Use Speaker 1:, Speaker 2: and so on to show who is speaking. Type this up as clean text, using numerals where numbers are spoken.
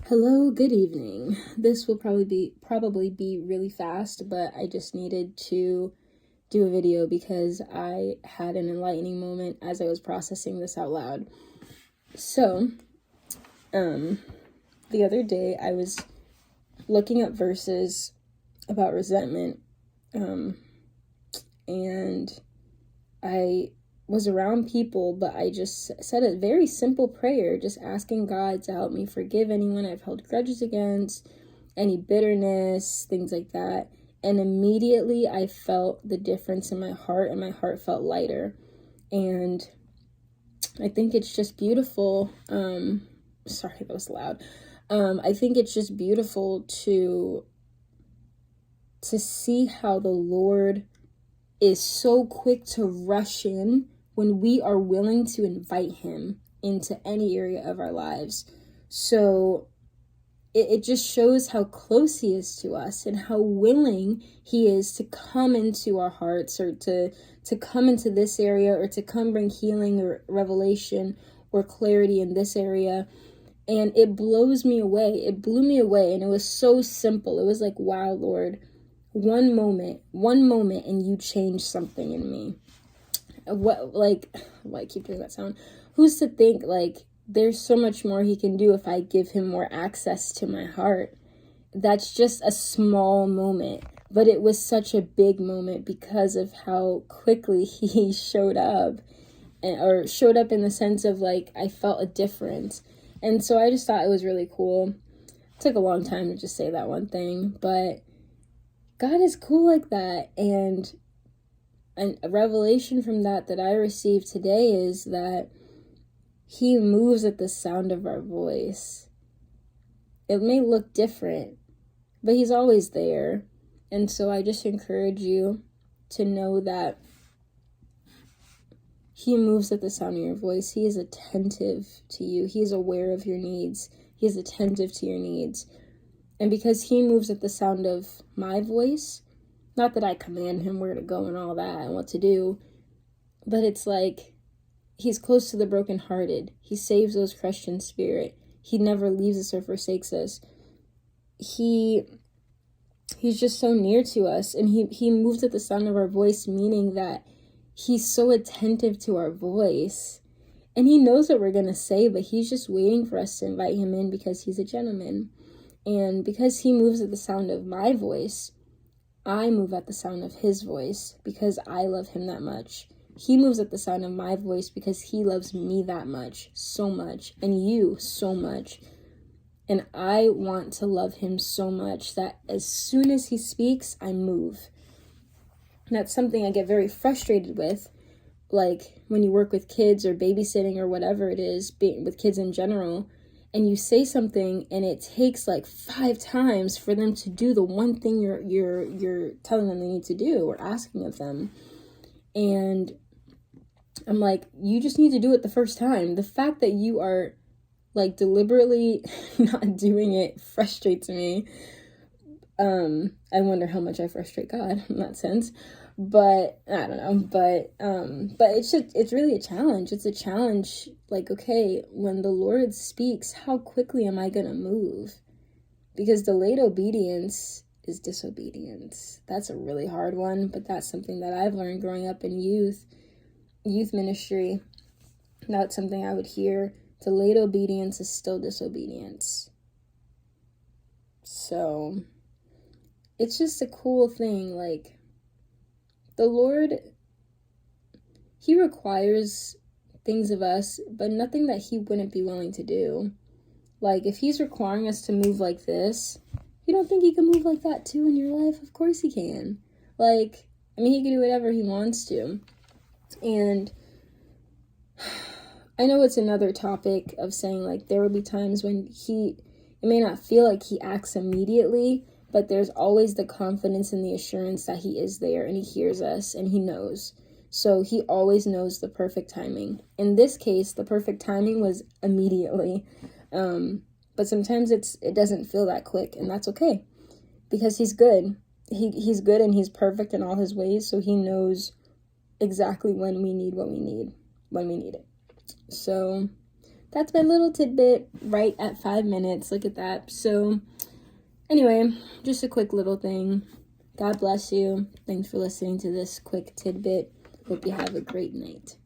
Speaker 1: Hello, good evening. This will probably be really fast, but I just needed to do a video because I had an enlightening moment as I was processing this out loud. So, the other day I was looking up verses about resentment, and I was around people, but I just said a very simple prayer, just asking God to help me forgive anyone I've held grudges against, any bitterness, things like that. And immediately I felt the difference in my heart, and my heart felt lighter. And I think it's just beautiful. Sorry, that was loud. I think it's just beautiful to see how the Lord is so quick to rush in when we are willing to invite him into any area of our lives. So it just shows how close he is to us and how willing he is to come into our hearts, or to come into this area, or to come bring healing or revelation or clarity in this area. And it blows me away. It blew me away. And it was so simple. It was like, wow, Lord, one moment, and you changed something in me. Why I keep doing that sound? Who's to think, there's so much more he can do if I give him more access to my heart. That's just a small moment, but it was such a big moment because of how quickly he showed up, or showed up in the sense of I felt a difference. And so I just thought it was really cool. It took a long time to just say that one thing, but God is cool like that. And a revelation from that I received today is that he moves at the sound of our voice. It may look different, but he's always there. And so I just encourage you to know that he moves at the sound of your voice. He is attentive to you. He is aware of your needs. He is attentive to your needs. And because he moves at the sound of my voice, not that I command him where to go and all that and what to do, but it's he's close to the brokenhearted. He saves those crushed in spirit. He never leaves us or forsakes us. He's just so near to us, and he moves at the sound of our voice, meaning that he's so attentive to our voice, and he knows what we're going to say, but he's just waiting for us to invite him in because he's a gentleman. And because he moves at the sound of my voice, I move at the sound of his voice because I love him that much. He moves at the sound of my voice because he loves me that much, so much, and you so much. And I want to love him so much that as soon as he speaks, I move. And that's something I get very frustrated with, when you work with kids or babysitting or whatever it is, with kids in general, and you say something and it takes 5 times for them to do the one thing you're telling them they need to do or asking of them. And I'm you just need to do it the first time. The fact that you are deliberately not doing it frustrates me. I wonder how much I frustrate God in that sense, but I don't know, but it's really a challenge. It's a challenge. Okay, when the Lord speaks, how quickly am I going to move? Because delayed obedience is disobedience. That's a really hard one, but that's something that I've learned growing up in youth ministry. That's something I would hear. Delayed obedience is still disobedience. So it's just a cool thing. The Lord, he requires things of us, but nothing that he wouldn't be willing to do. If he's requiring us to move like this, you don't think he can move like that too in your life? Of course he can. He can do whatever he wants to. And I know it's another topic of saying there will be times when it may not feel like he acts immediately, but there's always the confidence and the assurance that he is there and he hears us and he knows. So he always knows the perfect timing. In this case, the perfect timing was immediately. But sometimes it doesn't feel that quick, and that's okay because he's good. He's good and he's perfect in all his ways. So he knows exactly when we need what we need, when we need it. So that's my little tidbit right at 5 minutes. Look at that. So anyway, just a quick little thing. God bless you. Thanks for listening to this quick tidbit. Hope you have a great night.